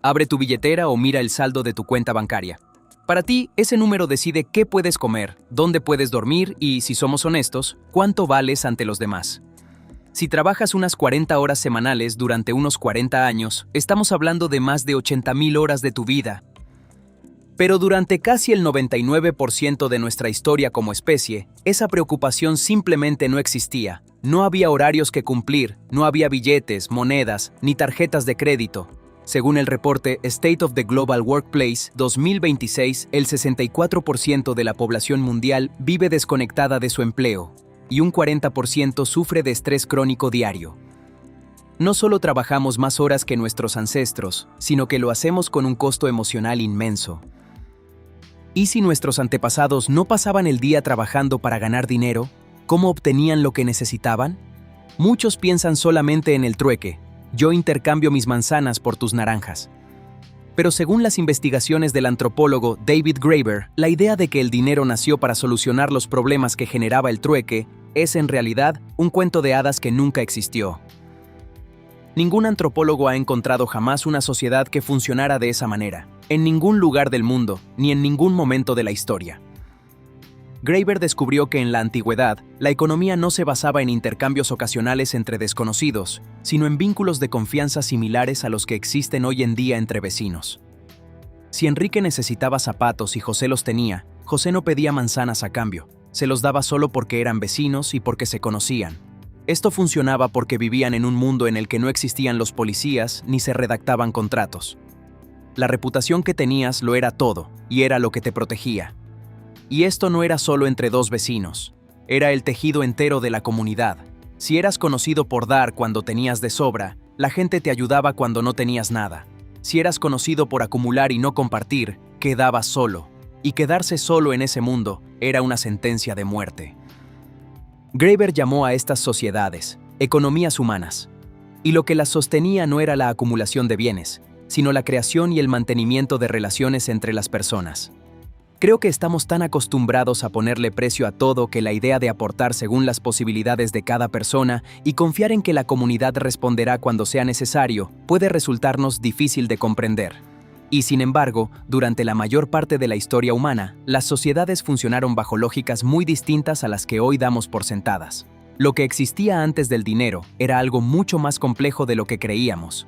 Abre tu billetera o mira el saldo de tu cuenta bancaria. Para ti, ese número decide qué puedes comer, dónde puedes dormir y, si somos honestos, cuánto vales ante los demás. Si trabajas unas 40 horas semanales durante unos 40 años, estamos hablando de más de 80,000 horas de tu vida. Pero durante casi el 99% de nuestra historia como especie, esa preocupación simplemente no existía. No había horarios que cumplir, no había billetes, monedas, ni tarjetas de crédito. Según el reporte State of the Global Workplace 2026, el 64% de la población mundial vive desconectada de su empleo, y un 40% sufre de estrés crónico diario. No solo trabajamos más horas que nuestros ancestros, sino que lo hacemos con un costo emocional inmenso. ¿Y si nuestros antepasados no pasaban el día trabajando para ganar dinero? ¿Cómo obtenían lo que necesitaban? Muchos piensan solamente en el trueque. Yo intercambio mis manzanas por tus naranjas. Pero según las investigaciones del antropólogo David Graeber, la idea de que el dinero nació para solucionar los problemas que generaba el trueque es en realidad un cuento de hadas que nunca existió. Ningún antropólogo ha encontrado jamás una sociedad que funcionara de esa manera, en ningún lugar del mundo, ni en ningún momento de la historia. Graeber descubrió que en la antigüedad, la economía no se basaba en intercambios ocasionales entre desconocidos, sino en vínculos de confianza similares a los que existen hoy en día entre vecinos. Si Enrique necesitaba zapatos y José los tenía, José no pedía manzanas a cambio, se los daba solo porque eran vecinos y porque se conocían. Esto funcionaba porque vivían en un mundo en el que no existían los policías ni se redactaban contratos. La reputación que tenías lo era todo, y era lo que te protegía. Y esto no era solo entre dos vecinos, era el tejido entero de la comunidad. Si eras conocido por dar cuando tenías de sobra, la gente te ayudaba cuando no tenías nada. Si eras conocido por acumular y no compartir, quedabas solo. Y quedarse solo en ese mundo era una sentencia de muerte. Graeber llamó a estas sociedades economías humanas. Y lo que las sostenía no era la acumulación de bienes, sino la creación y el mantenimiento de relaciones entre las personas. Creo que estamos tan acostumbrados a ponerle precio a todo que la idea de aportar según las posibilidades de cada persona y confiar en que la comunidad responderá cuando sea necesario puede resultarnos difícil de comprender. Y sin embargo, durante la mayor parte de la historia humana, las sociedades funcionaron bajo lógicas muy distintas a las que hoy damos por sentadas. Lo que existía antes del dinero era algo mucho más complejo de lo que creíamos.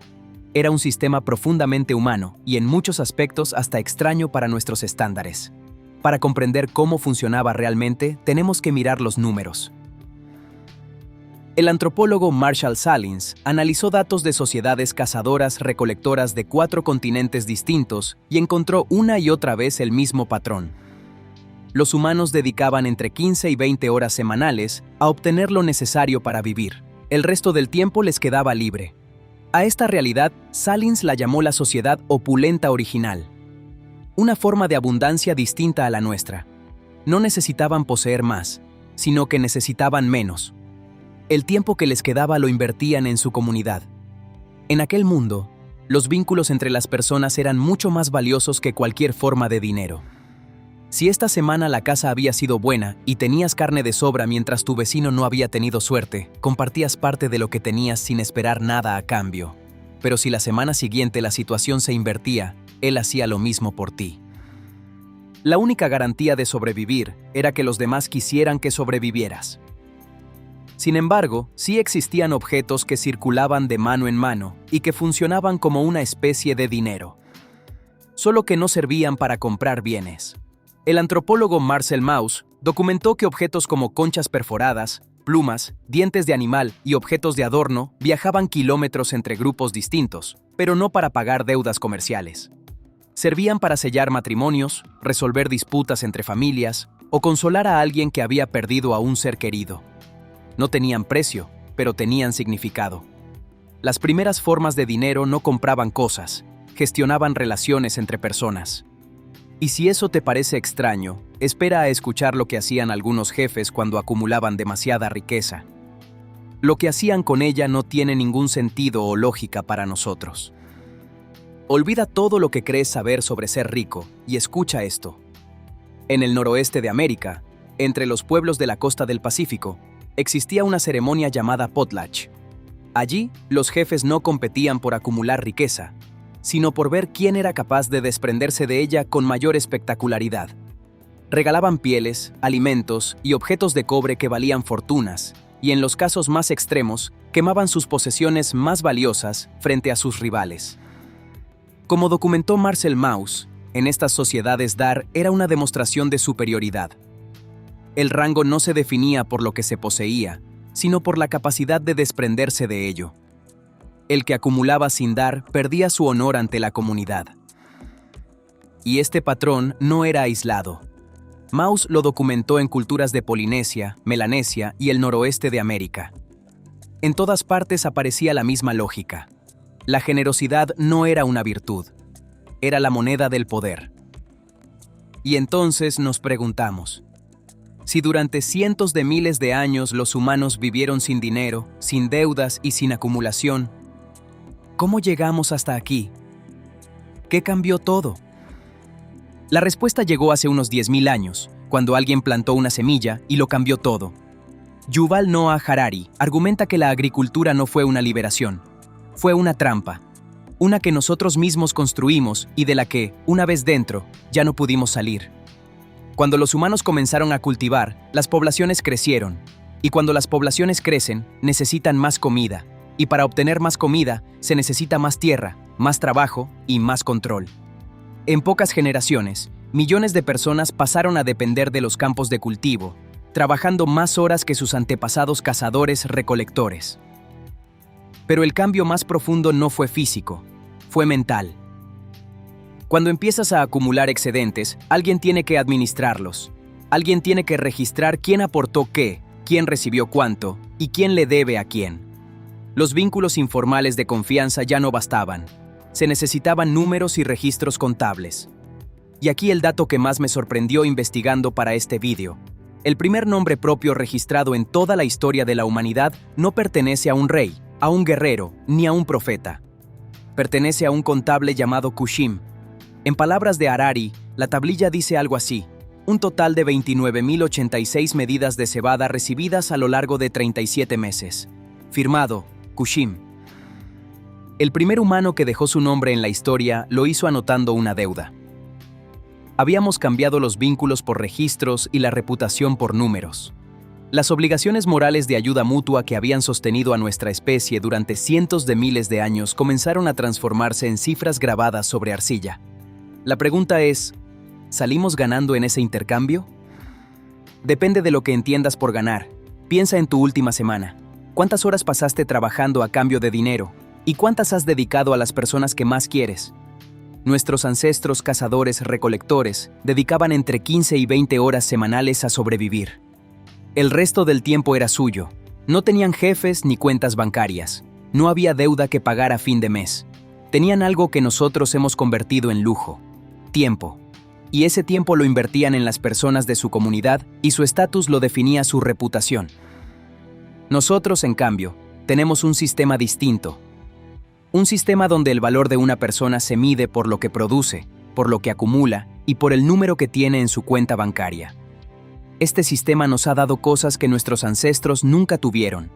Era un sistema profundamente humano y en muchos aspectos hasta extraño para nuestros estándares. Para comprender cómo funcionaba realmente, tenemos que mirar los números. El antropólogo Marshall Salins analizó datos de sociedades cazadoras-recolectoras de 4 continentes distintos y encontró una y otra vez el mismo patrón. Los humanos dedicaban entre 15 y 20 horas semanales a obtener lo necesario para vivir. El resto del tiempo les quedaba libre. A esta realidad, Salins la llamó la sociedad opulenta original. Una forma de abundancia distinta a la nuestra. No necesitaban poseer más, sino que necesitaban menos. El tiempo que les quedaba lo invertían en su comunidad. En aquel mundo, los vínculos entre las personas eran mucho más valiosos que cualquier forma de dinero. Si esta semana la caza había sido buena y tenías carne de sobra mientras tu vecino no había tenido suerte, compartías parte de lo que tenías sin esperar nada a cambio. Pero si la semana siguiente la situación se invertía, él hacía lo mismo por ti. La única garantía de sobrevivir era que los demás quisieran que sobrevivieras. Sin embargo, sí existían objetos que circulaban de mano en mano y que funcionaban como una especie de dinero. Solo que no servían para comprar bienes. El antropólogo Marcel Mauss documentó que objetos como conchas perforadas, plumas, dientes de animal y objetos de adorno viajaban kilómetros entre grupos distintos, pero no para pagar deudas comerciales. Servían para sellar matrimonios, resolver disputas entre familias o consolar a alguien que había perdido a un ser querido. No tenían precio, pero tenían significado. Las primeras formas de dinero no compraban cosas, gestionaban relaciones entre personas. Y si eso te parece extraño, espera a escuchar lo que hacían algunos jefes cuando acumulaban demasiada riqueza. Lo que hacían con ella no tiene ningún sentido o lógica para nosotros. Olvida todo lo que crees saber sobre ser rico y escucha esto. En el noroeste de América, entre los pueblos de la costa del Pacífico, existía una ceremonia llamada potlatch. Allí, los jefes no competían por acumular riqueza, sino por ver quién era capaz de desprenderse de ella con mayor espectacularidad. Regalaban pieles, alimentos y objetos de cobre que valían fortunas, y en los casos más extremos, quemaban sus posesiones más valiosas frente a sus rivales. Como documentó Marcel Mauss, en estas sociedades dar era una demostración de superioridad. El rango no se definía por lo que se poseía, sino por la capacidad de desprenderse de ello. El que acumulaba sin dar perdía su honor ante la comunidad. Y este patrón no era aislado. Mauss lo documentó en culturas de Polinesia, Melanesia y el noroeste de América. En todas partes aparecía la misma lógica. La generosidad no era una virtud, era la moneda del poder. Y entonces nos preguntamos, si durante cientos de miles de años los humanos vivieron sin dinero, sin deudas y sin acumulación, ¿cómo llegamos hasta aquí? ¿Qué cambió todo? La respuesta llegó hace unos 10.000 años, cuando alguien plantó una semilla y lo cambió todo. Yuval Noah Harari argumenta que la agricultura no fue una liberación, fue una trampa, una que nosotros mismos construimos y de la que, una vez dentro, ya no pudimos salir. Cuando los humanos comenzaron a cultivar, las poblaciones crecieron, y cuando las poblaciones crecen, necesitan más comida, y para obtener más comida se necesita más tierra, más trabajo y más control. En pocas generaciones, millones de personas pasaron a depender de los campos de cultivo, trabajando más horas que sus antepasados cazadores-recolectores. Pero el cambio más profundo no fue físico, fue mental. Cuando empiezas a acumular excedentes, alguien tiene que administrarlos. Alguien tiene que registrar quién aportó qué, quién recibió cuánto y quién le debe a quién. Los vínculos informales de confianza ya no bastaban. Se necesitaban números y registros contables. Y aquí el dato que más me sorprendió investigando para este vídeo. El primer nombre propio registrado en toda la historia de la humanidad no pertenece a un rey, a un guerrero, ni a un profeta. Pertenece a un contable llamado Kushim. En palabras de Harari, la tablilla dice algo así: un total de 29.086 medidas de cebada recibidas a lo largo de 37 meses. Firmado, Kushim. El primer humano que dejó su nombre en la historia lo hizo anotando una deuda. Habíamos cambiado los vínculos por registros y la reputación por números. Las obligaciones morales de ayuda mutua que habían sostenido a nuestra especie durante cientos de miles de años comenzaron a transformarse en cifras grabadas sobre arcilla. La pregunta es, ¿salimos ganando en ese intercambio? Depende de lo que entiendas por ganar. Piensa en tu última semana. ¿Cuántas horas pasaste trabajando a cambio de dinero? ¿Y cuántas has dedicado a las personas que más quieres? Nuestros ancestros cazadores-recolectores dedicaban entre 15 y 20 horas semanales a sobrevivir. El resto del tiempo era suyo. No tenían jefes ni cuentas bancarias. No había deuda que pagar a fin de mes. Tenían algo que nosotros hemos convertido en lujo: tiempo. Y ese tiempo lo invertían en las personas de su comunidad y su estatus lo definía su reputación. Nosotros, en cambio, tenemos un sistema distinto. Un sistema donde el valor de una persona se mide por lo que produce, por lo que acumula y por el número que tiene en su cuenta bancaria. Este sistema nos ha dado cosas que nuestros ancestros nunca tuvieron.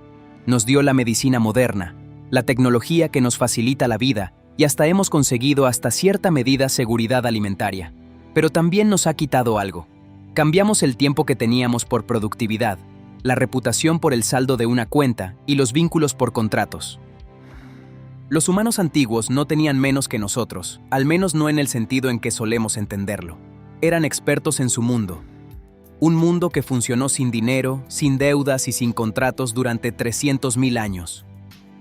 Nos dio la medicina moderna, la tecnología que nos facilita la vida y hasta hemos conseguido hasta cierta medida seguridad alimentaria. Pero también nos ha quitado algo. Cambiamos el tiempo que teníamos por productividad, la reputación por el saldo de una cuenta y los vínculos por contratos. Los humanos antiguos no tenían menos que nosotros, al menos no en el sentido en que solemos entenderlo. Eran expertos en su mundo. Un mundo que funcionó sin dinero, sin deudas y sin contratos durante 300.000 años.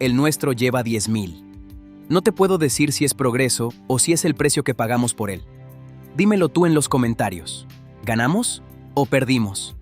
El nuestro lleva 10.000. No te puedo decir si es progreso o si es el precio que pagamos por él. Dímelo tú en los comentarios. ¿Ganamos o perdimos?